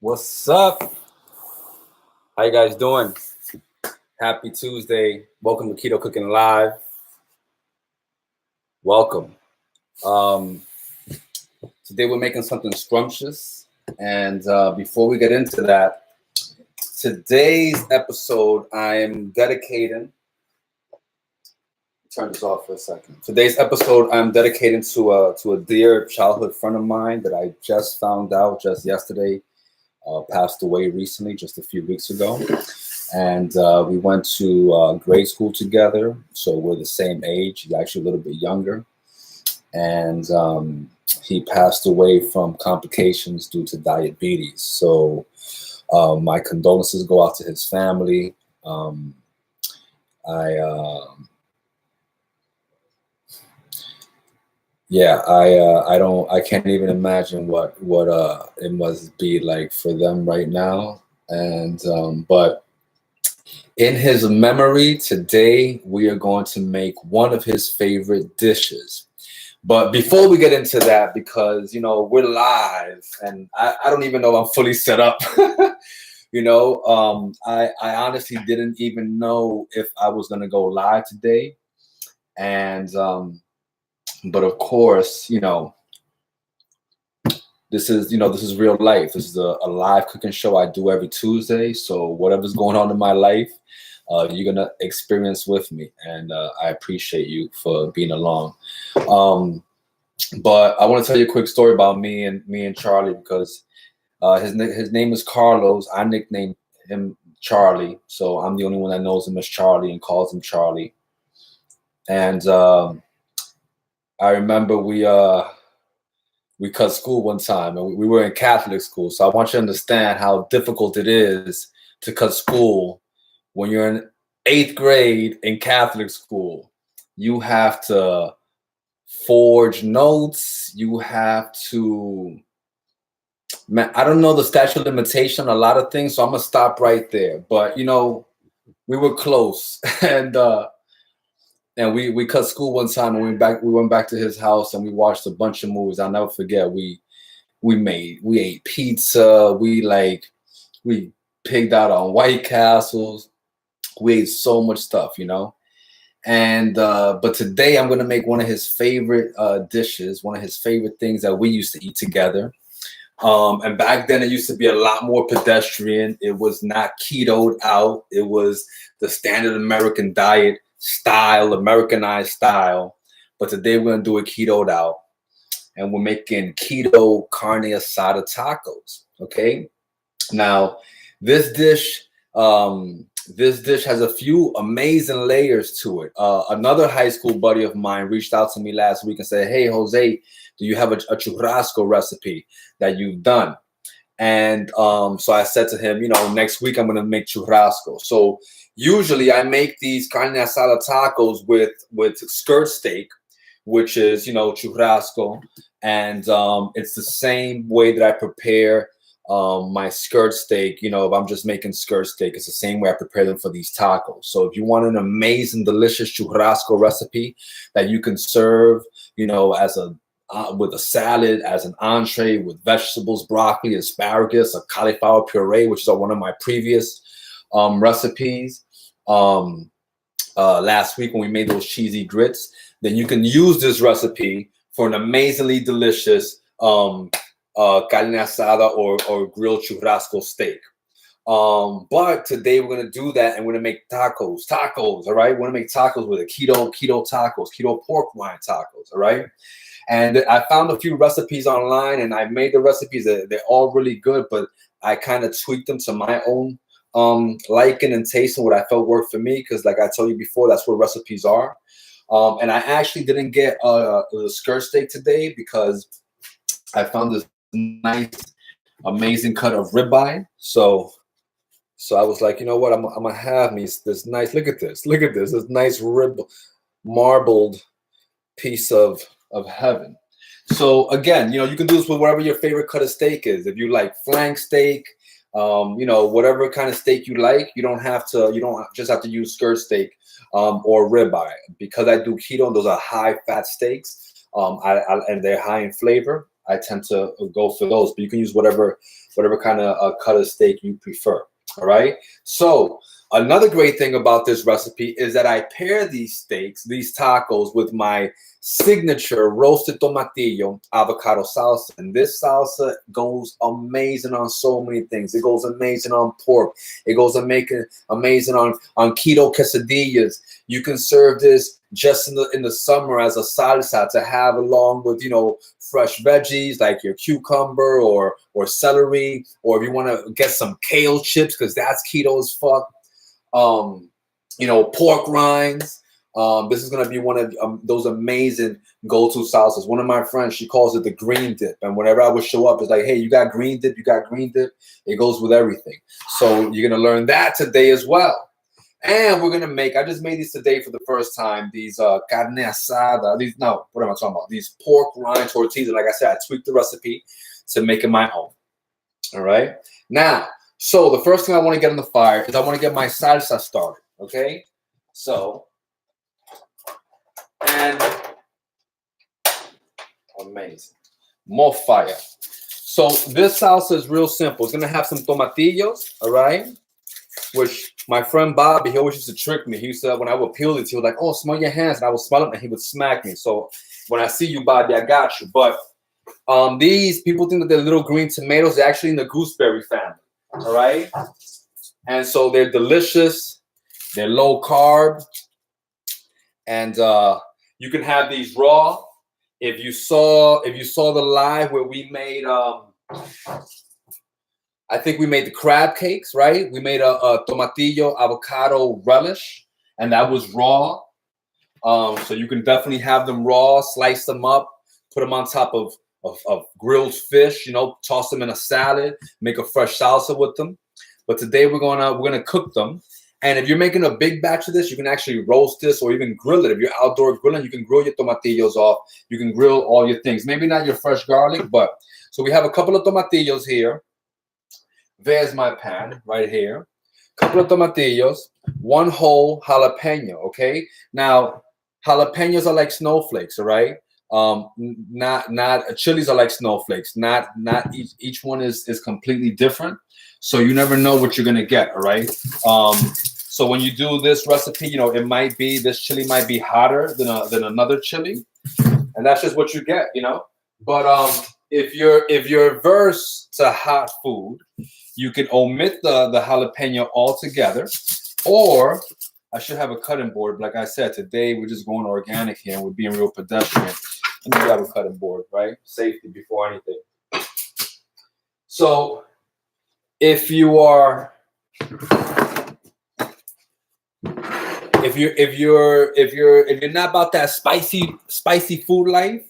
What's up? How you guys doing? Happy Tuesday. Welcome to Keto Cooking Live. Welcome. Today we're making something scrumptious. And before we get into that, today's episode I'm dedicating. Turn this off for a second. Today's episode I'm dedicating to a dear childhood friend of mine that I just found out just yesterday. Passed away recently, just a few weeks ago. And we went to grade school together, so we're the same age. He's actually a little bit younger. And he passed away from complications due to diabetes. So my condolences go out to his family. I can't even imagine what it must be like for them right now. And but in his memory today, we are going to make one of his favorite dishes. But before we get into that, because we're live, and I don't even know I'm fully set up. I honestly didn't even know if I was gonna go live today, and but of course, this is real life. This is a live cooking show I do every Tuesday. So whatever's going on in my life, you're gonna experience with me, and I appreciate you for being along. But I want to tell you a quick story about me and Charlie, because his name is Carlos. I nicknamed him Charlie, so I'm the only one that knows him as Charlie and calls him Charlie. And I remember we cut school one time, and we were in Catholic school. So I want you to understand how difficult it is to cut school when you're in 8th grade in Catholic school. You have to forge notes. You have to, man, I don't know the statute of limitation, a lot of things. So I'm gonna stop right there. But we were close, and we cut school one time, and we went back to his house, and we watched a bunch of movies. I'll never forget. We ate pizza. We pigged out on White Castles. We ate so much stuff, And but today I'm gonna make one of his favorite dishes, one of his favorite things that we used to eat together. And back then it used to be a lot more pedestrian. It was not ketoed out. It was the standard American diet style, Americanized style. But today we're gonna do it ketoed out, and we're making keto carne asada tacos. Okay. Now, this dish has a few amazing layers to it. Another high school buddy of mine reached out to me last week and said, "Hey, Jose, do you have a churrasco recipe that you've done?" And so I said to him, next week I'm going to make churrasco. So usually I make these carne asada tacos with skirt steak, which is, churrasco. And it's the same way that I prepare my skirt steak. If I'm just making skirt steak, it's the same way I prepare them for these tacos. So if you want an amazing, delicious churrasco recipe that you can serve, as with a salad, as an entree, with vegetables, broccoli, asparagus, a cauliflower puree, which is one of my previous recipes last week when we made those cheesy grits, then you can use this recipe for an amazingly delicious carne asada or grilled churrasco steak. But today we're gonna do that, and we're gonna make tacos. All right, we're gonna make tacos with a keto tacos, keto pork rind tacos. All right, and I found a few recipes online, and I made the recipes. They're all really good, but I kind of tweaked them to my own liking and taste and what I felt worked for me. Because, like I told you before, that's what recipes are. And I actually didn't get the skirt steak today because I found this nice, amazing cut of ribeye. So I was like, you know what? I'm gonna have me this nice. Look at this. This nice marbled piece of heaven. So again, you can do this with whatever your favorite cut of steak is. If you like flank steak, whatever kind of steak you like, you don't just have to use skirt steak or ribeye. Because I do keto and those are high fat steaks, and they're high in flavor. I tend to go for those. But you can use whatever kind of cut of steak you prefer. All right. So another great thing about this recipe is that I pair these steaks, these tacos, with my signature roasted tomatillo avocado salsa. And this salsa goes amazing on so many things. It goes amazing on pork. It goes amazing on keto quesadillas. You can serve this just in the summer as a salsa to have along with, you know, fresh veggies like your cucumber or celery, or if you want to get some kale chips because that's keto as fuck. You know, pork rinds. This is going to be one of those amazing go-to salsas. One of my friends, she calls it the green dip. And whenever I would show up, it's like, hey, you got green dip? You got green dip? It goes with everything. So you're going to learn that today as well. And we're going to make, I just made these today for the first time, these carne asada. What am I talking about? These pork rind tortillas. Like I said, I tweaked the recipe to make it my own. All right. Now, so the first thing I want to get on the fire is I want to get my salsa started. Okay. So, and amazing. More fire. So this salsa is real simple. It's going to have some tomatillos. All right. Which my friend Bobby, he always used to trick me. He used to, when I would peel it, he was like, oh, smell your hands. And I would smell them and he would smack me. So when I see you, Bobby, I got you. But these people think that they're little green tomatoes. They're actually in the gooseberry family. All right. And so they're delicious. They're low carb. And you can have these raw. If you saw the live where we made I think we made the crab cakes, right? We made a tomatillo avocado relish, and that was raw. So you can definitely have them raw, slice them up, put them on top of grilled fish, you know, toss them in a salad, make a fresh salsa with them. But today we're gonna cook them. And if you're making a big batch of this, you can actually roast this or even grill it. If you're outdoor grilling, you can grill your tomatillos off. You can grill all your things. Maybe not your fresh garlic, but so we have a couple of tomatillos here. There's my pan right here. Couple of tomatillos, one whole jalapeno. Okay. Now, jalapenos are like snowflakes. All right. Not chilies are like snowflakes. Not each one is completely different. So you never know what you're gonna get. All right. So when you do this recipe, you know, it might be this chili might be hotter than another chili, and that's just what you get. You know. But if you're averse to hot food, you can omit the jalapeno altogether, or I should have a cutting board. Like I said, today we're just going organic here and we're being real pedestrian. Let me grab a cutting board, right? Safety before anything. So if you're not about that spicy food life,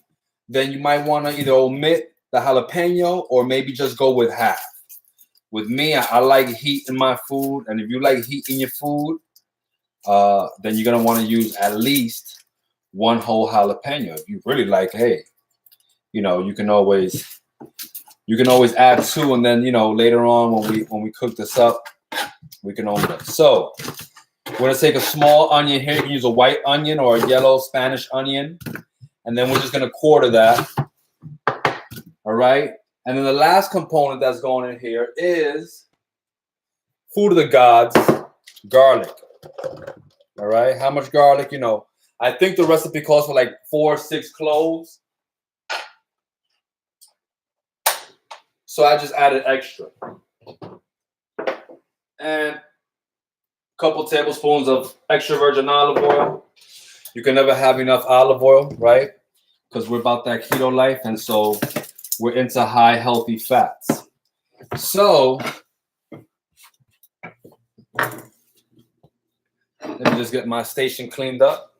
then you might want to either omit the jalapeno or maybe just go with half. With me, I like heat in my food, and if you like heat in your food, then you're gonna want to use at least one whole jalapeno. If you really like, hey, you know, you can always add two, and then, you know, later on when we cook this up, we can omit. So we're gonna take a small onion here. You can use a white onion or a yellow Spanish onion, and then we're just gonna quarter that. All right. And then the last component that's going in here is food of the gods, garlic. All right. How much garlic? You know, I think the recipe calls for like 4 or 6 cloves. So I just added extra. And a couple tablespoons of extra virgin olive oil. You can never have enough olive oil, right? Because we're about that keto life. And so we're into high healthy fats. So let me just get my station cleaned up.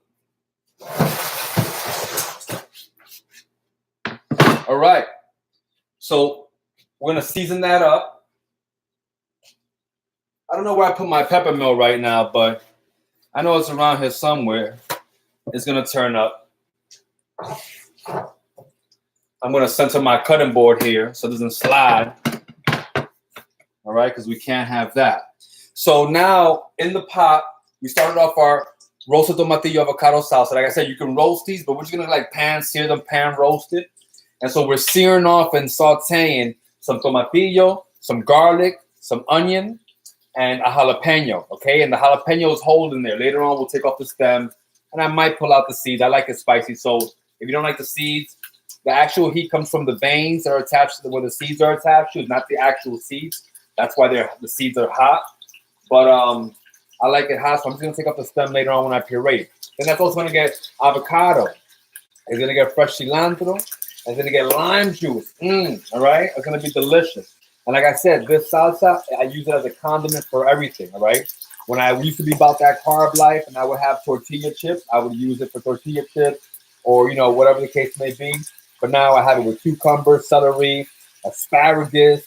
All right. So we're gonna season that up. I don't know where I put my pepper mill right now, but I know it's around here somewhere. It's gonna turn up. I'm going to center my cutting board here so it doesn't slide. All right, because we can't have that. So now in the pot, we started off our roasted tomatillo avocado salsa. Like I said, you can roast these, but we're just going to like pan sear them, pan roast it. And so we're searing off and sauteing some tomatillo, some garlic, some onion, and a jalapeno, okay? And the jalapeno is holding there. Later on, we'll take off the stem, and I might pull out the seeds. I like it spicy, so if you don't like the seeds, the actual heat comes from the veins that are attached to where the seeds are attached to, not the actual seeds. That's why the seeds are hot. But I like it hot, so I'm just going to take off the stem later on when I puree it. Then that's also going to get avocado. It's going to get fresh cilantro. It's going to get lime juice. All right? It's going to be delicious. And like I said, this salsa, I use it as a condiment for everything, all right? When I used to be about that carb life and I would have tortilla chips, I would use it for tortilla chips or, you know, whatever the case may be. But now I have it with cucumber, celery, asparagus,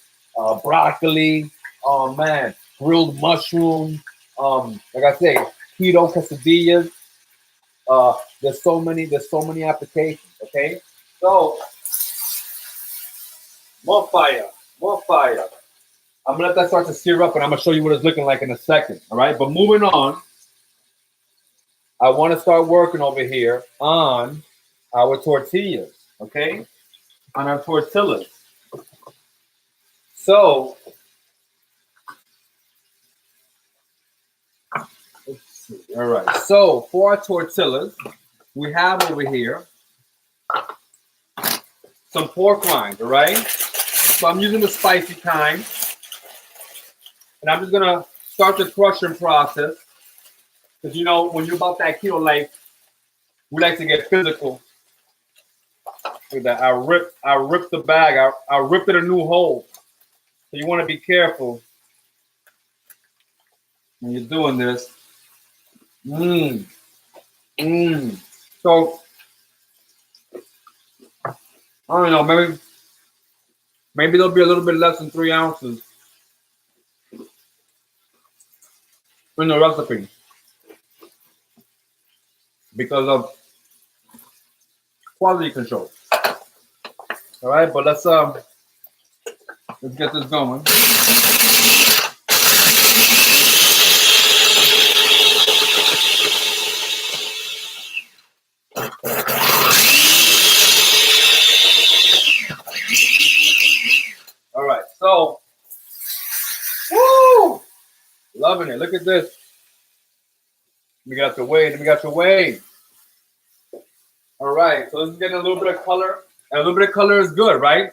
broccoli, oh man, grilled mushroom. Like I say, keto quesadillas. There's so many applications, okay? So, more fire. I'm gonna let that start to sear up and I'm gonna show you what it's looking like in a second, all right? But moving on, I wanna start working over here on our tortillas, okay? On our tortillas. So, let's see. All right, so for our tortillas, we have over here some pork rinds, all right? So I'm using the spicy kind. And I'm just gonna start the crushing process. Because you know, when you're about that keto life, we like to get physical. Look at that. I ripped the bag. I ripped it a new hole. So you want to be careful when you're doing this. So I don't know, maybe there'll be a little bit less than 3 ounces in the recipe because of quality control. All right, but let's get this going. All right, so, woo! Loving it. Look at this. Let me get out the way. All right, so this is getting a little bit of color. And a little bit of color is good, right?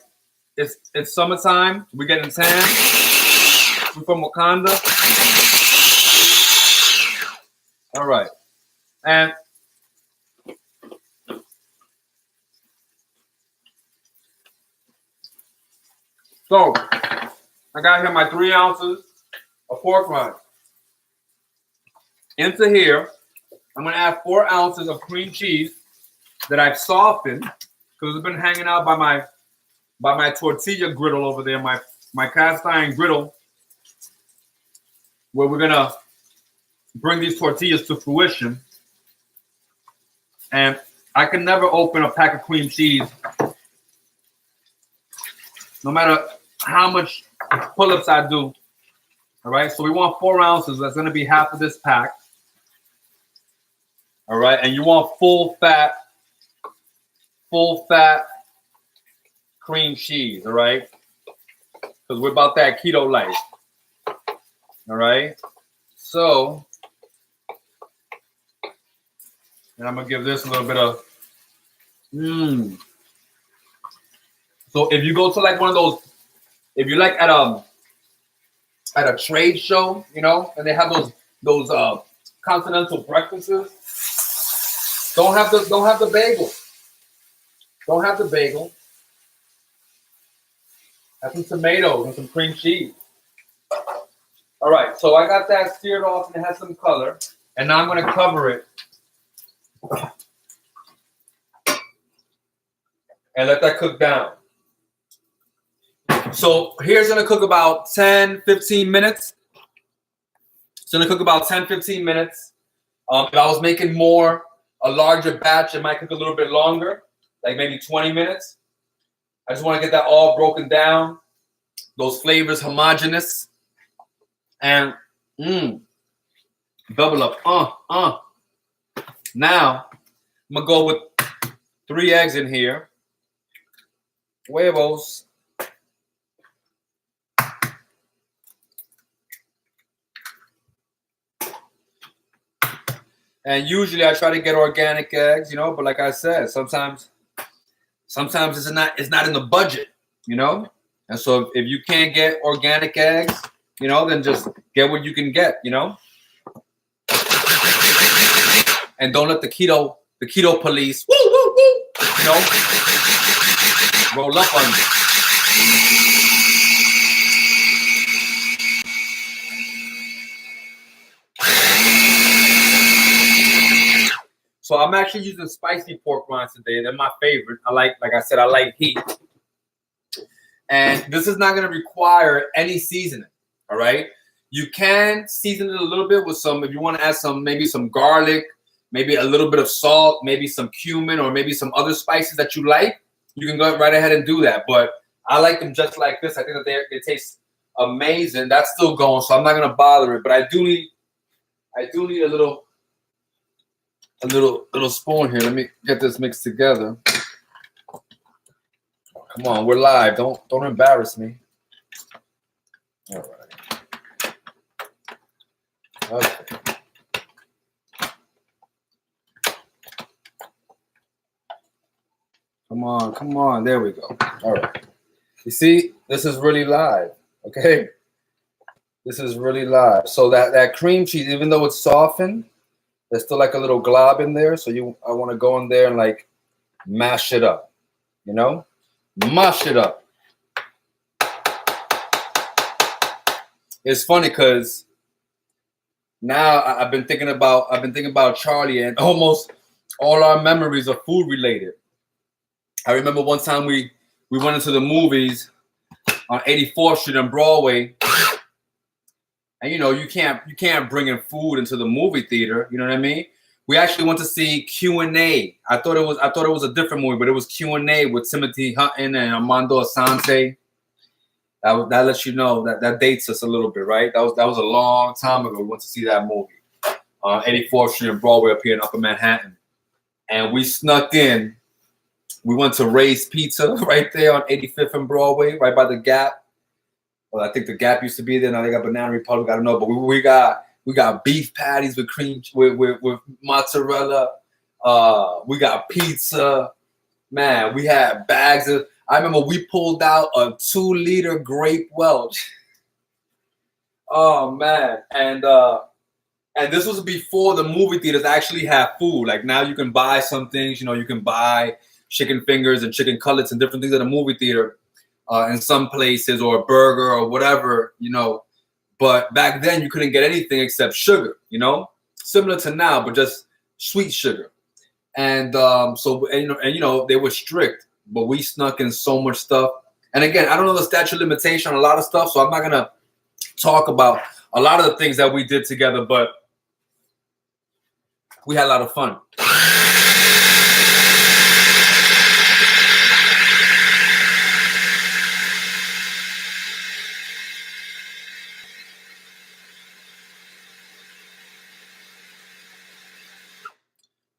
It's summertime. We're getting tan. We're from Wakanda. All right. And so I got here my 3 ounces of pork rind. Into here, I'm gonna add 4 ounces of cream cheese that I've softened because it's been hanging out by my tortilla griddle over there, my cast iron griddle, where we're gonna bring these tortillas to fruition. And I can never open a pack of cream cheese, no matter how much pull-ups I do. All right, so we want 4 ounces. That's gonna be half of this pack. All right, and you want full fat cream cheese, all right? Because we're about that keto life. All right, so, and I'm gonna give this a little bit of, So if you go to like one of those, if you like at a trade show, you know, and they have those continental breakfasts, don't have the bagel. Don't have the bagel. Have some tomatoes and some cream cheese. All right, so I got that seared off and it has some color. And now I'm going to cover it and let that cook down. So here's going to cook about 10, 15 minutes. It's going to cook about 10, 15 minutes. If I was making a larger batch, it might cook a little bit longer, like maybe 20 minutes. I just want to get that all broken down, those flavors homogeneous, and double up. Now, I'm going to go with 3 eggs in here. Huevos. And usually I try to get organic eggs, you know, but like I said, sometimes it's not in the budget, you know? And so if you can't get organic eggs, you know, then just get what you can get, you know? And don't let the keto police, woo, woo, woo, you know, roll up on you. So I'm actually using spicy pork rinds today. They're my favorite. Like I said, I like heat. And this is not going to require any seasoning, all right? You can season it a little bit with some, if you want to add some, maybe some garlic, maybe a little bit of salt, maybe some cumin, or maybe some other spices that you like. You can go right ahead and do that. But I like them just like this. I think that they taste amazing. That's still going, so I'm not going to bother it. But I do need a little spoon here. Let me get this mixed together. Come on, we're live. Don't embarrass me. All right. Okay. Come on. There we go. All right. You see, this is really live. Okay. This is really live. So that cream cheese, even though it's softened, there's still like a little glob in there. So I want to go in there and like mash it up. You know? Mash it up. It's funny because now I've been thinking about Charlie, and almost all our memories are food related. I remember one time we went into the movies on 84th Street and Broadway, and you know you can't bring in food into the movie theater. You know what I mean? We actually went to see Q&A. I thought it was a different movie, but it was Q&A with Timothy Hutton and Armando Asante. That lets you know that dates us a little bit, right? That was a long time ago. We went to see that movie on 84th Street and Broadway up here in Upper Manhattan, and we snuck in. We went to Ray's Pizza right there on 85th and Broadway, right by the Gap. Well, I think the Gap used to be there. Now they got Banana Republic. I don't know, but we got beef patties with cream with mozzarella. We got pizza. Man, we had bags of. I remember we pulled out a 2-liter grape Welch. Oh man, and this was before the movie theaters actually had food. Like now you can buy some things. You know, you can buy chicken fingers and chicken cutlets and different things at a movie theater in some places, or a burger or whatever. You know. But back then you couldn't get anything except sugar, you know, similar to now, but just sweet sugar. And you know, they were strict, but we snuck in so much stuff. And again, I don't know the statute of limitation on a lot of stuff, so I'm not gonna talk about a lot of the things that we did together, but we had a lot of fun.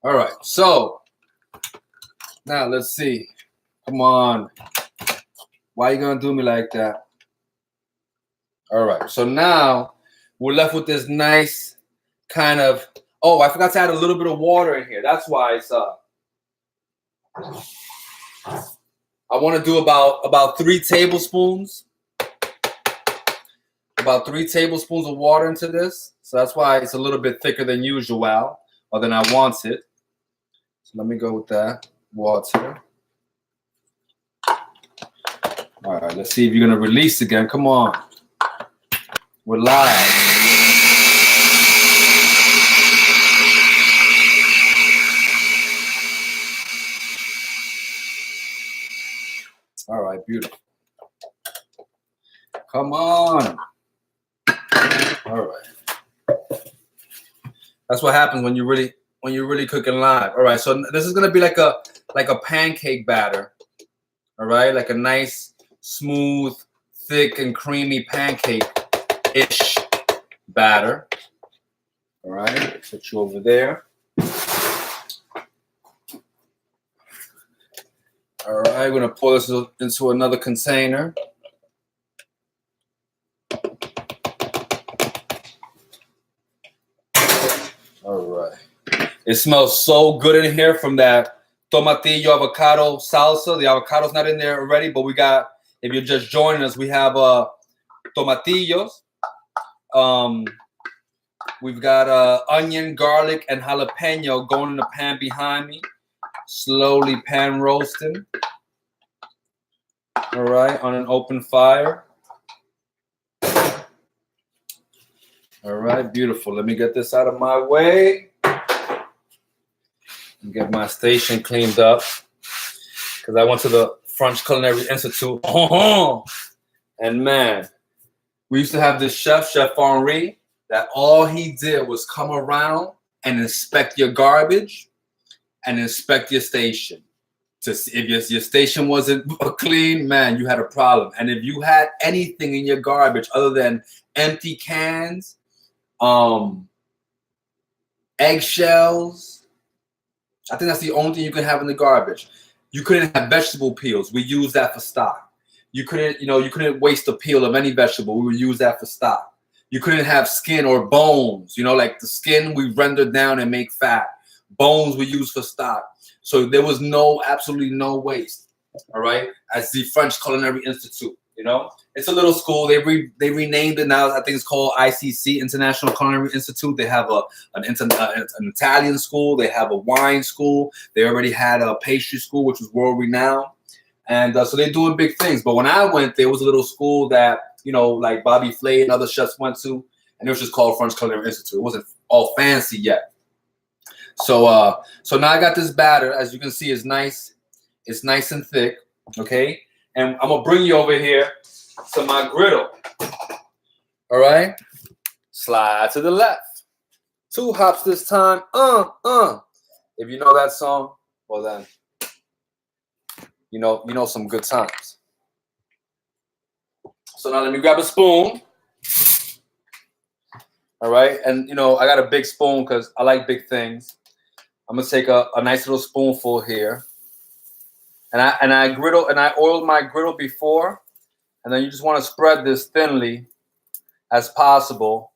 All right, so now let's see. Come on. Why are you gonna do me like that? All right, so now we're left with this nice kind of. Oh, I forgot to add a little bit of water in here. That's why it's I want to do about 3 tablespoons. About 3 tablespoons of water into this. So that's why it's a little bit thicker than usual, or than I want it. So let me go with that water. All right, let's see if you're gonna release again. Come on. We're live. All right, beautiful. Come on. All right. That's what happens when you're really cooking live. All right, so this is gonna be like a pancake batter. All right, like a nice, smooth, thick, and creamy pancake-ish batter. All right, put you over there. All right, we're gonna pour this into another container. All right. It smells so good in here from that Tomatillo Avocado Salsa. The avocado's not in there already, but we got, if you're just joining us, we have tomatillos. We've got onion, garlic, and jalapeno going in the pan behind me. Slowly pan roasting. All right, on an open fire. All right, beautiful. Let me get this out of my way and get my station cleaned up, because I went to the French Culinary Institute. And man, we used to have this chef, Chef Henri, that all he did was come around and inspect your garbage and inspect your station. To see if your station wasn't clean, man, you had a problem. And if you had anything in your garbage other than empty cans, eggshells, I think that's the only thing you can have in the garbage. You couldn't have vegetable peels. We use that for stock. You couldn't waste a peel of any vegetable. We would use that for stock. You couldn't have skin or bones. Like the skin we render down and make fat. Bones we use for stock. So there was absolutely no waste. All right, as the French Culinary Institute. It's a little school. They renamed it now. I think it's called ICC, International Culinary Institute. They have an Italian school. They have a wine school. They already had a pastry school, which was world renowned. And so they're doing big things. But when I went, there was a little school that, like Bobby Flay and other chefs went to. And it was just called French Culinary Institute. It wasn't all fancy yet. So now I got this batter. As you can see, it's nice. It's nice and thick. Okay. And I'm going to bring you over here to my griddle. All right. Slide to the left. 2 hops this time. If you know that song, well then, you know some good times. So now let me grab a spoon. All right. And, I got a big spoon because I like big things. I'm going to take a nice little spoonful here. And I oiled my griddle before, and then you just want to spread this thinly as possible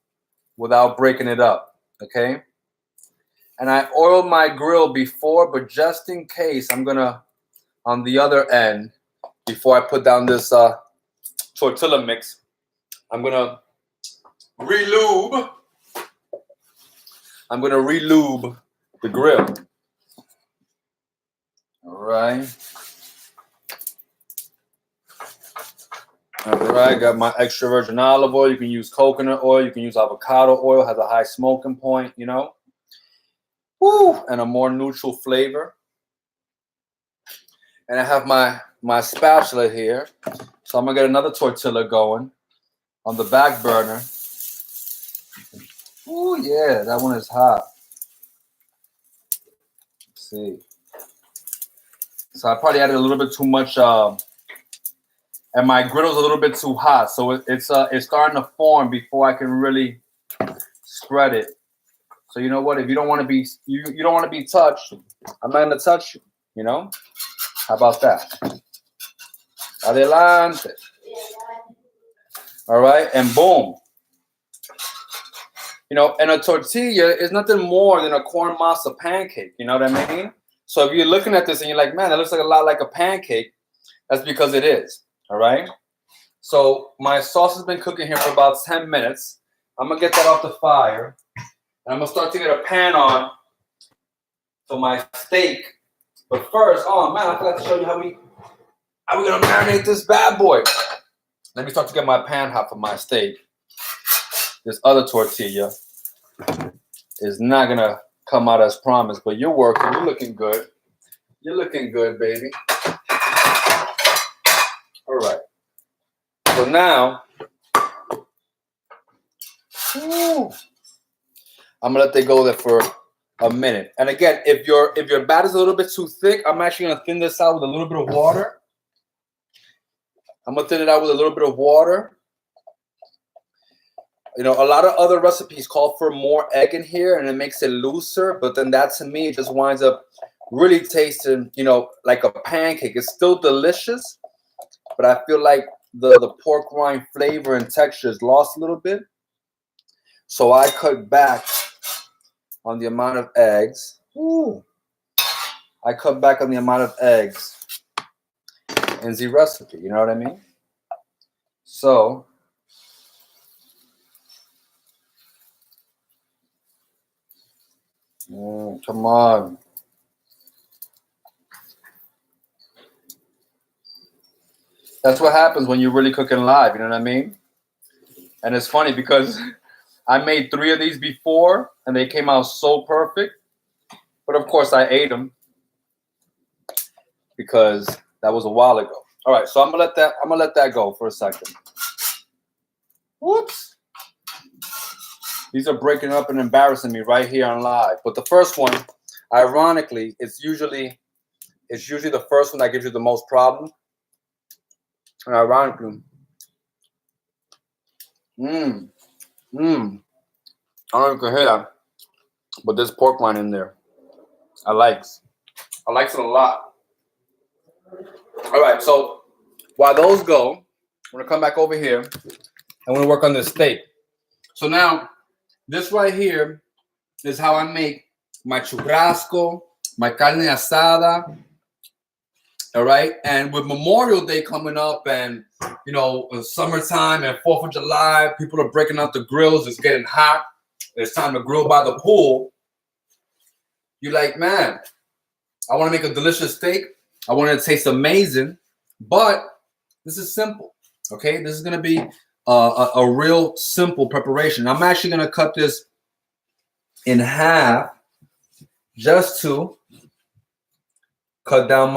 without breaking it up, okay? And I oiled my grill before, but just in case, I'm gonna, on the other end, before I put down this tortilla mix, I'm gonna re-lube. I'm gonna re-lube the grill. All right. All right, got my extra virgin olive oil. You can use coconut oil. You can use avocado oil. Has a high smoking point, Woo! And a more neutral flavor. And I have my spatula here. So I'm going to get another tortilla going on the back burner. Ooh, yeah, that one is hot. Let's see. So I probably added a little bit too much... and my griddle's a little bit too hot, so it's starting to form before I can really spread it. So you know what? If you don't want to be you don't want to be touched, I'm not gonna touch you. How about that? Adelante. All right, and boom. And a tortilla is nothing more than a corn masa pancake. You know what I mean? So if you're looking at this and you're like, man, that looks like a lot like a pancake, that's because it is. All right. So my sauce has been cooking here for about 10 minutes. I'm going to get that off the fire. And I'm going to start to get a pan on for my steak. But first, oh man, I forgot to show you how we're going to marinate this bad boy. Let me start to get my pan hot for my steak. This other tortilla is not going to come out as promised, but you're working. You're looking good. You're looking good, baby. All right. So now, I'm gonna let that go there for a minute. And again, if your batter's a little bit too thick, I'm actually gonna thin this out with a little bit of water. I'm gonna thin it out with a little bit of water. A lot of other recipes call for more egg in here, and it makes it looser. But then that, to me, just winds up really tasting, you know, like a pancake. It's still delicious, but I feel like the pork rind flavor and texture is lost a little bit. So I cut back on the amount of eggs. Ooh. I cut back on the amount of eggs in the recipe. You know what I mean? So come on. That's what happens when you're really cooking live. You know what I mean? And it's funny because I made 3 of these before and they came out so perfect. But of course I ate them because that was a while ago. All right, so I'm gonna let that go for a second. Whoops. These are breaking up and embarrassing me right here on live. But the first one, ironically, it's usually the first one that gives you the most problem. And ironically, I don't know if you can hear that, but there's pork rind in there. I likes it a lot. All right, so while those go, I'm gonna come back over here. I'm gonna work on this steak. So now, this right here is how I make my churrasco, my carne asada. All right, and with Memorial Day coming up, and you know, summertime and 4th of July, people are breaking out the grills. It's getting hot. It's time to grill by the pool. You're like, man, I want to make a delicious steak. I want it to taste amazing, but this is simple. Okay, this is gonna be a real simple preparation. I'm actually gonna cut this in half just to cut down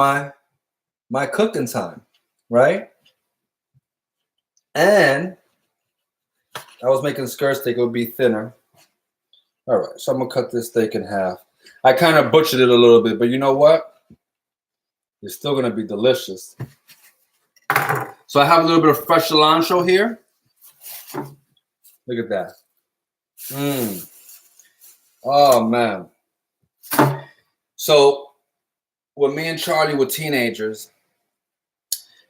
my cooking time, right? And I was making skirt steak, it would be thinner. All right, so I'm gonna cut this steak in half. I kind of butchered it a little bit, but you know what? It's still gonna be delicious. So I have a little bit of fresh cilantro here. Look at that. Oh man. So when me and Charlie were teenagers,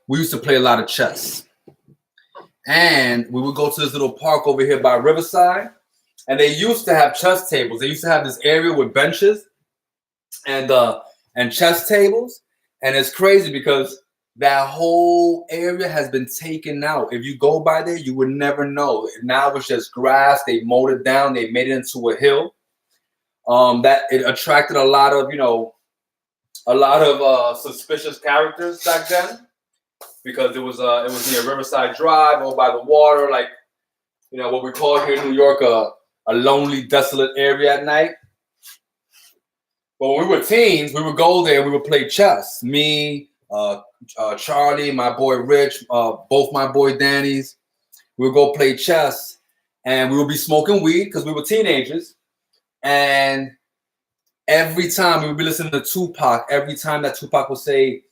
we used to play a lot of chess. And we would go to this little park over here by Riverside. And they used to have chess tables. They used to have this area with benches and chess tables. And it's crazy because that whole area has been taken out. If you go by there, you would never know. Now it's just grass. They mowed it down. They made it into a hill. That it attracted a lot of, you know, suspicious characters back then, because it was near Riverside Drive, over by the water, like, you know, what we call here in New York a lonely, desolate area at night. But when we were teens, we would go there and we would play chess. Me, Charlie, my boy Rich, both my boy Danny's. We would go play chess, and we would be smoking weed because we were teenagers. And every time we would be listening to Tupac, every time that Tupac would say,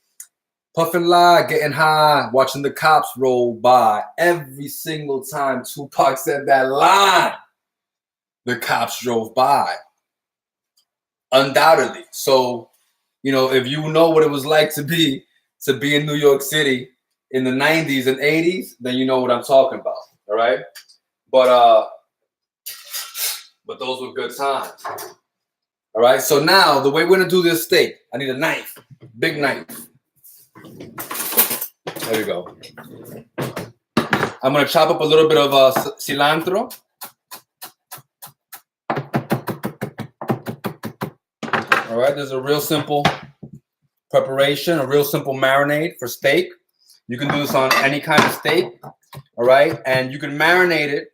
puffin' lie, getting high, watching the cops roll by. Every single time Tupac said that line, the cops drove by. Undoubtedly. So, you know, if you know what it was like to be in New York City in the 90s and 80s, then you know what I'm talking about. All right. But those were good times. All right. So now the way we're gonna do this steak, I need a knife, big knife. There you go. I'm gonna chop up a little bit of cilantro. All right, this is a real simple preparation, a real simple marinade for steak. You can do this on any kind of steak, all right? And you can marinate it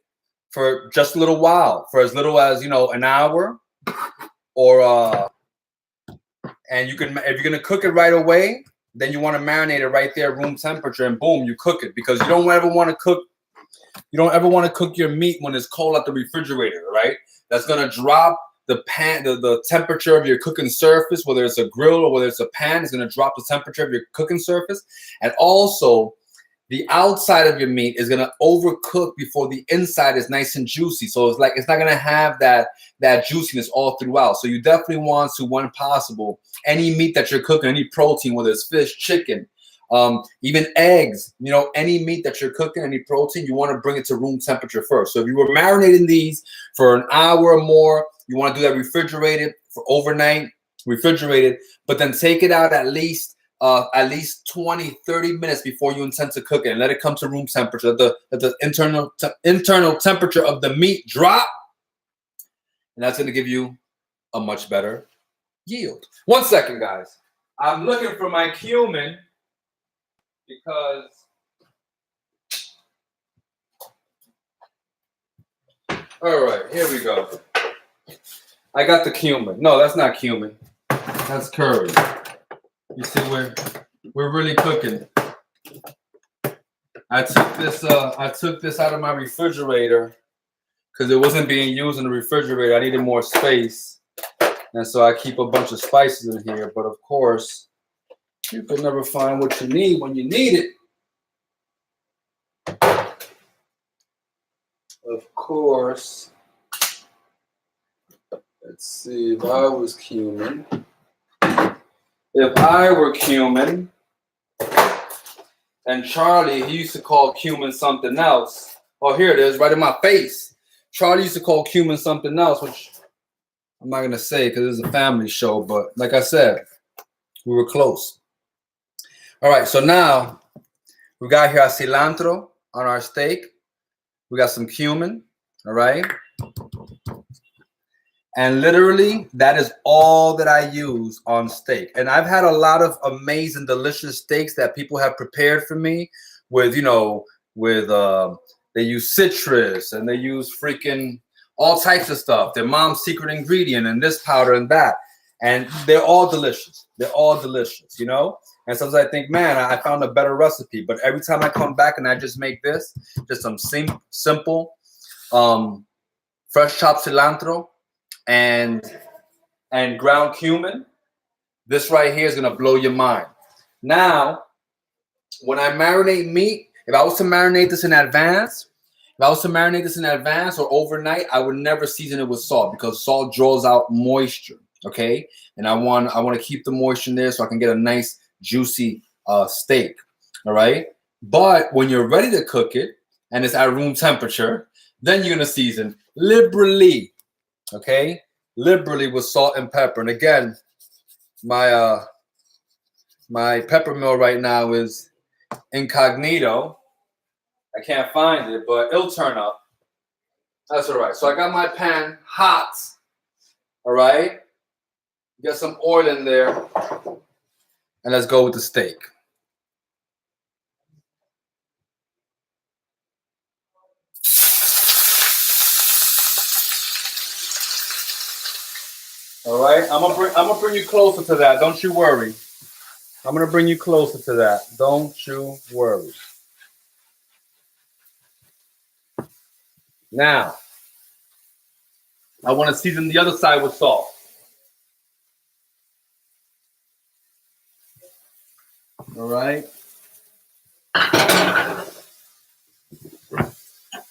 for just a little while, for as little as, you know, an hour, or and you can, if you're gonna cook it right away, then you want to marinate it right there, room temperature, and boom, you cook it, because you don't ever want to cook your meat when it's cold at the refrigerator, right? That's gonna drop the pan, the temperature of your cooking surface, whether it's a grill or whether it's a pan, is gonna drop the temperature of your cooking surface, and also the outside of your meat is gonna overcook before the inside is nice and juicy. So it's like it's not gonna have that juiciness all throughout. So you definitely want to, when possible, any meat that you're cooking, any protein, whether it's fish, chicken, even eggs, you know, any meat that you're cooking, any protein, you want to bring it to room temperature first. So if you were marinating these for an hour or more, you want to do that refrigerated for overnight, refrigerated, but then take it out at least 20, 30 minutes before you intend to cook it and let it come to room temperature. Let the internal temperature of the meat drop, and that's going to give you a much better yield. 1 second, guys. I'm looking for my cumin because all right, here we go. I got the cumin. No, that's not cumin. That's curry. You see, we're really cooking. I took this out of my refrigerator because it wasn't being used in the refrigerator. I needed more space, and so I keep a bunch of spices in here. But of course, people never find what you need when you need it. Of course. Let's see, if I was cumin. If I were cumin, and Charlie, he used to call cumin something else. Oh, here it is, right in my face. Charlie used to call cumin something else, which I'm not going to say because it's a family show. But like I said, we were close. All right, so now we got here our cilantro on our steak. We got some cumin, all right? And literally, that is all that I use on steak. And I've had a lot of amazing, delicious steaks that people have prepared for me with, you know, they use citrus and they use freaking all types of stuff. Their mom's secret ingredient and this powder and that. And they're all delicious. They're all delicious, you know? And sometimes I think, man, I found a better recipe. But every time I come back and I just make this, just some simple, fresh chopped cilantro, and ground cumin, this right here is gonna blow your mind. Now, when I marinate meat, if I was to marinate this in advance, or overnight, I would never season it with salt because salt draws out moisture. Okay, and I want to keep the moisture in there so I can get a nice juicy steak. All right, but when you're ready to cook it and it's at room temperature, then you're gonna season liberally. Okay, liberally with salt and pepper. And again, my pepper mill right now is incognito. I can't find it, but it'll turn up. That's all right. So I got my pan hot. All right, get some oil in there, and let's go with the steak. All right, I'm gonna bring you closer to that. Don't you worry. I'm gonna bring you closer to that. Don't you worry. Now, I want to season the other side with salt. All right. I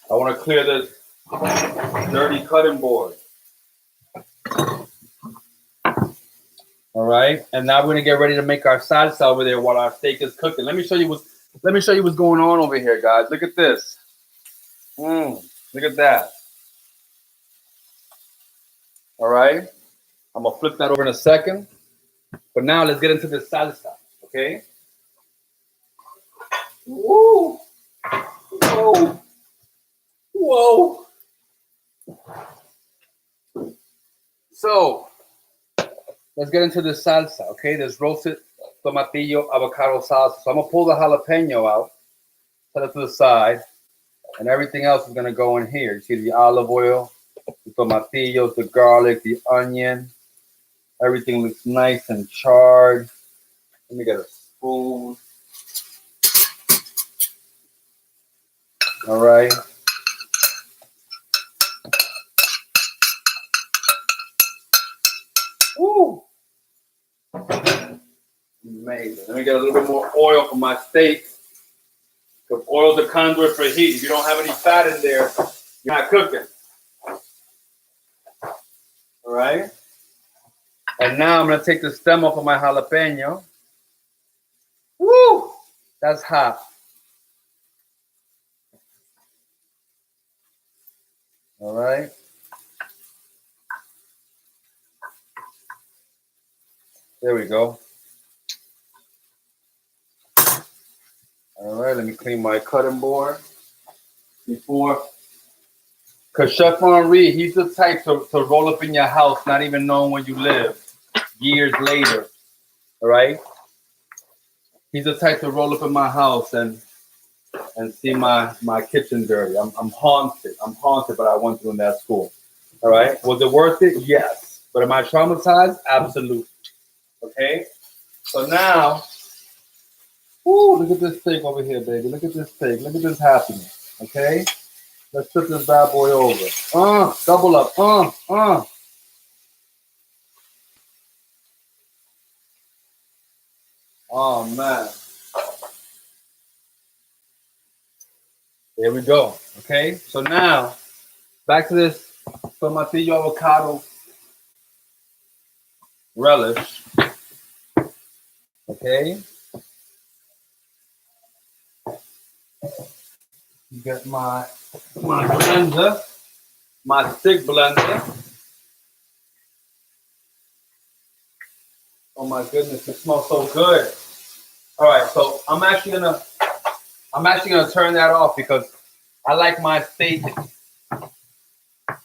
want to clear this dirty cutting board. All right, and now we're gonna get ready to make our salsa over there while our steak is cooking. Let me show you what's going on over here, guys. Look at this. Look at that. All right, I'm gonna flip that over in a second. But now let's get into the salsa, okay? Woo! Whoa! Whoa! So let's get into the salsa, okay? There's roasted Tomatillo Avocado Salsa. So I'm gonna pull the jalapeno out, set it to the side, and everything else is gonna go in here. You see the olive oil, the tomatillos, the garlic, the onion. Everything looks nice and charred. Let me get a spoon. All right. Woo! Amazing. Let me get a little bit more oil for my steak The oil is a conduit for heat. If you don't have any fat in there, you're not cooking. All right. And now I'm gonna take the stem off of my jalapeno. Woo! That's hot. All right. There we go. All right, let me clean my cutting board before. Because Chef Henri, he's the type to roll up in your house, not even knowing where you live, years later. All right? He's the type to roll up in my house and see my kitchen dirty. I'm haunted. I'm haunted, but I went through in that school. All right? Was it worth it? Yes. But am I traumatized? Absolutely. Okay? So now, whoo, look at this steak over here, baby. Look at this steak. Look at this happiness. Okay? Let's flip this bad boy over. Double up. Oh, man. There we go. Okay? So now, back to this Tomatillo Avocado relish. Okay? You get my blender, my stick blender. Oh my goodness, it smells so good. All right, so I'm actually gonna turn that off because I like my steak. I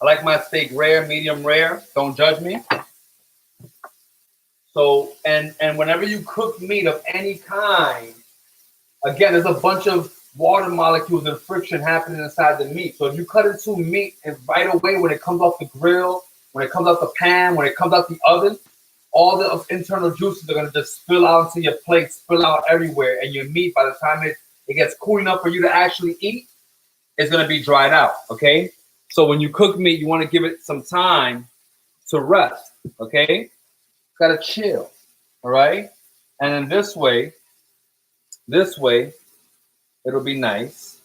like my steak rare, medium rare. Don't judge me. So and whenever you cook meat of any kind, again, there's a bunch of water molecules and friction happening inside the meat. So if you cut into meat and right away when it comes off the grill, when it comes out the pan, when it comes out the oven, all the internal juices are going to just spill out into your plate, spill out everywhere. And your meat, by the time it gets cool enough for you to actually eat, it's going to be dried out, okay? So when you cook meat, you want to give it some time to rest, okay? It's got to chill, all right? And then this way, it'll be nice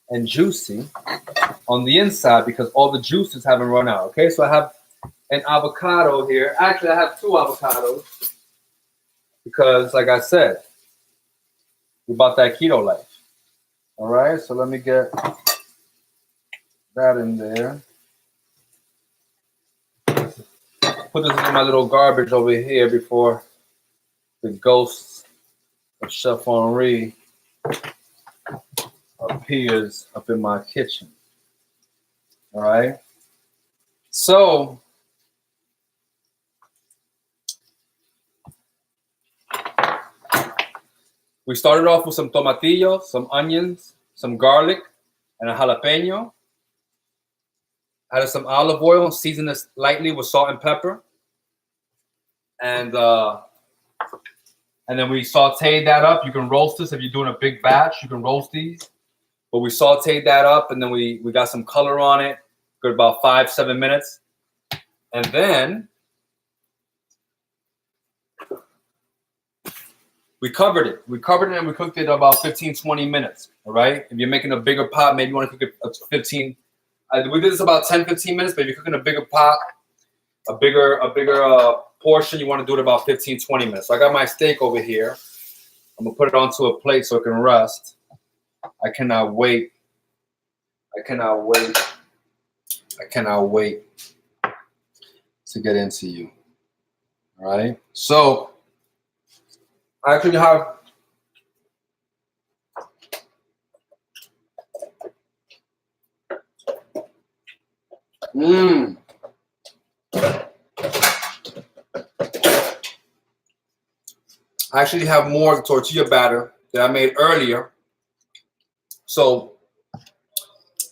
and juicy on the inside because all the juices haven't run out, okay? So I have an avocado here. Actually, I have 2 avocados because, like I said, we bought that keto life. All right, so let me get that in there. Put this in my little garbage over here before the ghost of Chef Henri appears up in my kitchen. All right, so we started off with some tomatillo, some onions, some garlic, and a jalapeno. Added some olive oil, seasoned this lightly with salt and pepper. And then we sauteed that up. You can roast this if you're doing a big batch. You can roast these. But we sauteed that up, and then we got some color on it. Good about 5-7 minutes. And then we covered it. We covered it and we cooked it about 15-20 minutes. All right. If you're making a bigger pot, maybe you want to cook it 15. We did this about 10-15 minutes. But if you're cooking a bigger pot, a bigger portion, you want to do it about 15-20 minutes. So I got my steak over here. I'm gonna put it onto a plate so it can rest. I cannot wait. I cannot wait to get into you. All right. So I actually have I actually have more tortilla batter that I made earlier. So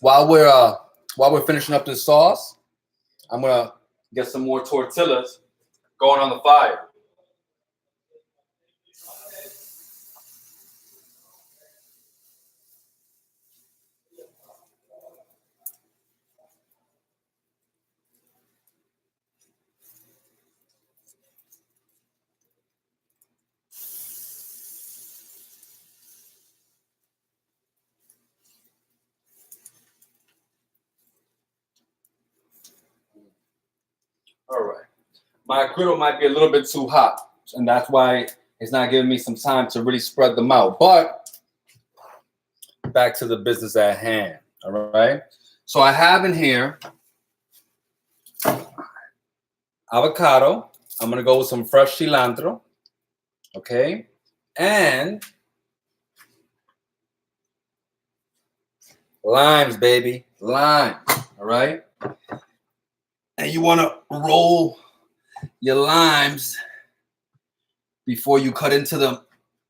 while we're finishing up this sauce, I'm gonna get some more tortillas going on the fire. All right. My griddle might be a little bit too hot, and that's why it's not giving me some time to really spread them out. But back to the business at hand. All right. So I have in here avocado. I'm going to go with some fresh cilantro. Okay. And limes, baby. Lime. All right. And you want to roll your limes before you cut into them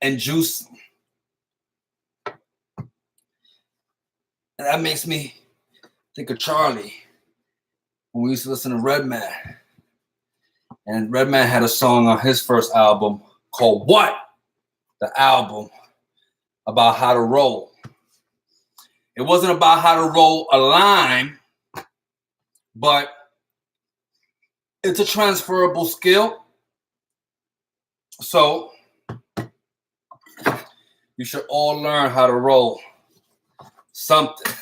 and juice. And that makes me think of Charlie when we used to listen to Redman. And Redman had a song on his first album called What? The album about how to roll. It wasn't about how to roll a lime, but it's a transferable skill. So you should all learn how to roll something.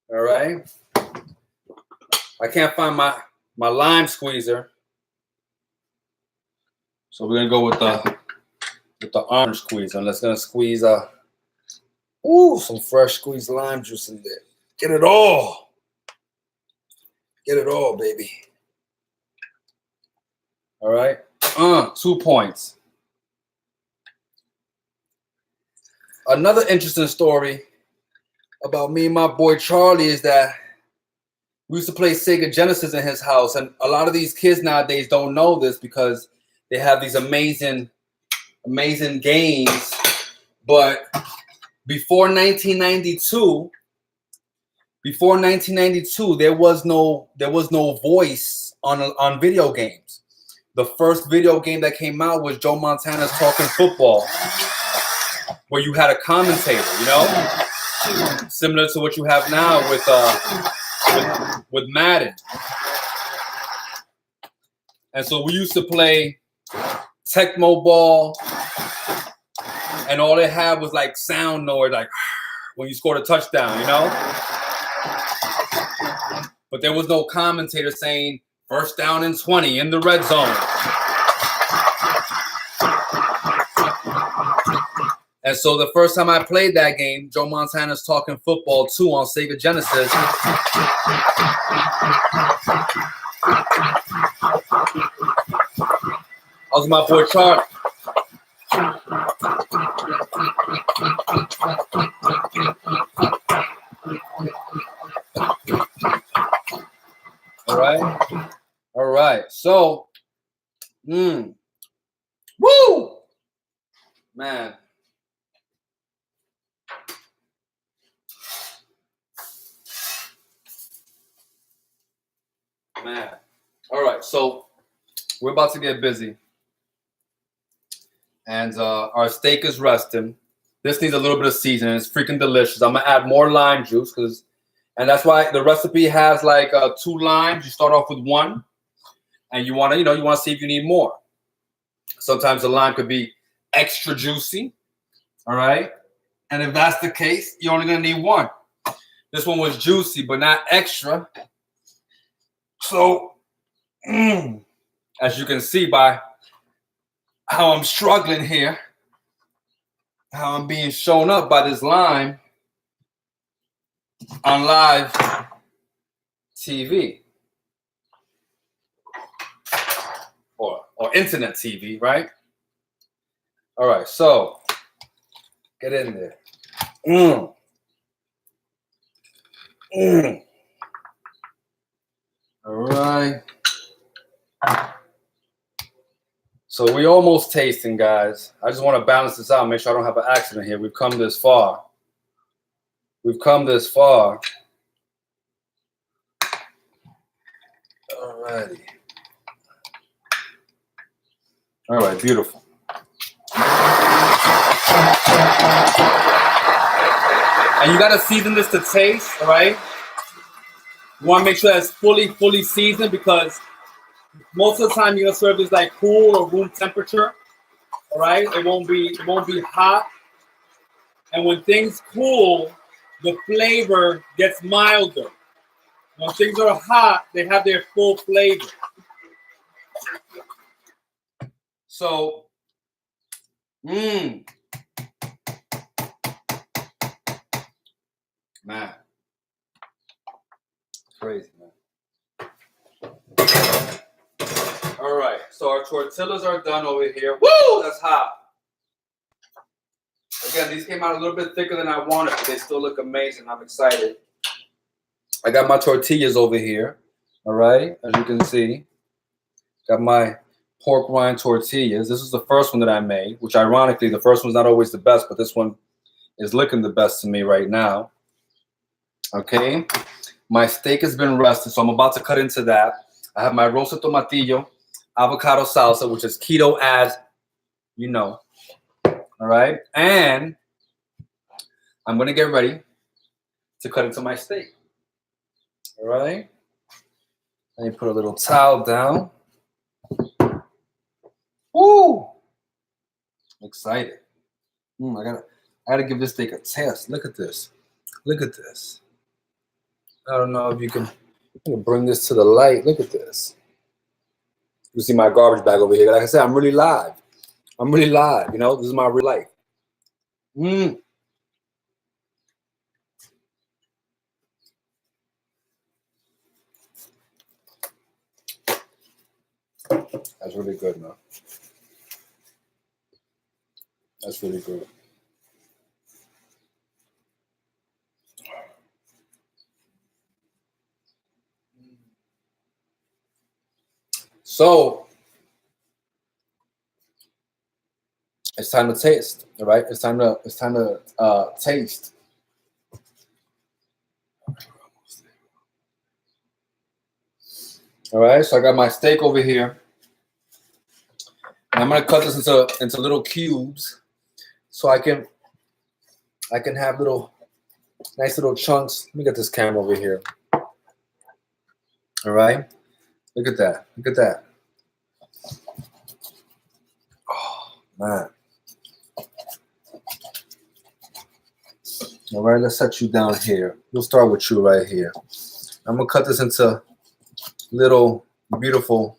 All right. I can't find my lime squeezer. So we're gonna go with the orange squeezer. And let's gonna squeeze some fresh squeezed lime juice in there. Get it all. Get it all, baby. All right. 2 points. Another interesting story about me and my boy Charlie is that we used to play Sega Genesis in his house. And a lot of these kids nowadays don't know this because they have these amazing games. But before 1992, there was no voice on video games. The first video game that came out was Joe Montana's Talking Football, where you had a commentator, you know, similar to what you have now with Madden. And so we used to play Tecmo Ball, and all it had was like sound noise, like when you scored a touchdown, you know? But there was no commentator saying first down and 20 in the red zone. And so the first time I played that game, Joe Montana's Talking Football 2 on Sega Genesis, I was my boy Charlie. All right. So, woo, man. All right. So we're about to get busy. And our steak is resting. This needs a little bit of seasoning. It's freaking delicious. I'm gonna add more lime juice and that's why the recipe has like 2 limes. You start off with 1, and you wanna see if you need more. Sometimes the lime could be extra juicy. All right, and if that's the case, you're only gonna need 1. This one was juicy, but not extra. So, as you can see by how I'm struggling here, how I'm being shown up by this lime on live TV or internet TV, right? All right, so get in there. All right. So we almost tasting, guys. I just want to balance this out, make sure I don't have an accident here. We've come this far. All righty. All right, beautiful. And you got to season this to taste, all right? You want to make sure that it's fully seasoned, because most of the time you're gonna serve this like cool or room temperature, all right? It won't be hot. And when things cool, the flavor gets milder. When things are hot, they have their full flavor. So, man, crazy, man. All right, so our tortillas are done over here. Woo, that's hot. Again, these came out a little bit thicker than I wanted, but they still look amazing. I'm excited. I got my tortillas over here. All right, as you can see, got my pork rind tortillas. This is the first one that I made, which ironically, the first one's not always the best, but this one is looking the best to me right now. Okay, my steak has been rested, so I'm about to cut into that. I have my roasted tomatillo avocado salsa, which is keto as you know. All right, and I'm gonna get ready to cut into my steak. All right, let me put a little towel down. Woo! Excited. I gotta give this steak a test. Look at this. Look at this. I don't know if you can bring this to the light. Look at this. You see my garbage bag over here. Like I said, I'm really live. I'm really live. You know, this is my real life. That's really good, man. That's really good. So it's time to taste. All right, it's time to taste. All right, so I got my steak over here, and I'm gonna cut this into little cubes, so I can have nice little chunks. Let me get this camera over here. All right, look at that. Look at that. Oh man. All right, let's set you down here. We'll start with you right here. I'm gonna cut this into little beautiful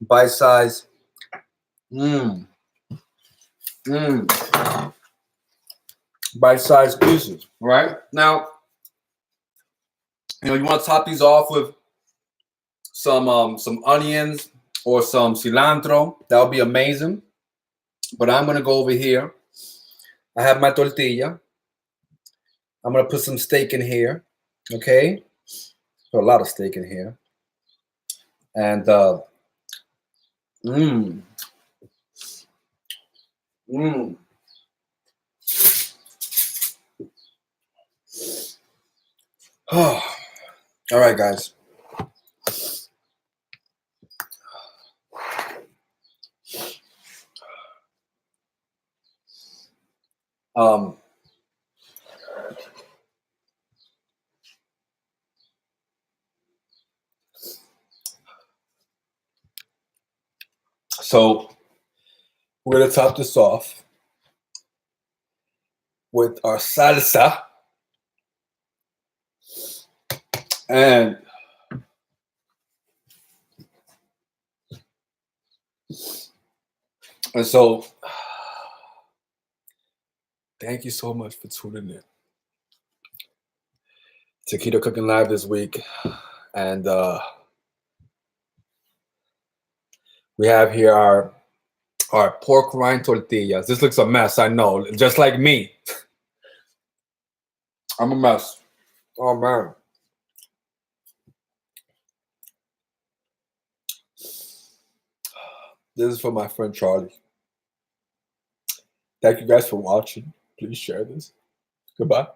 bite-sized bite-sized pieces. Right now, you want to top these off with some onions or some cilantro. That would be amazing. But I'm gonna go over here. I have my tortilla. I'm gonna put some steak in here. Okay, put a lot of steak in here, and Oh, all right, guys. So we're gonna top this off with our salsa, and so thank you so much for tuning in to Keto Cooking Live this week, and we have here our pork rind tortillas. This looks a mess, I know, just like me. I'm a mess. Oh man. This is for my friend Charlie. Thank you guys for watching. Please share this. Goodbye.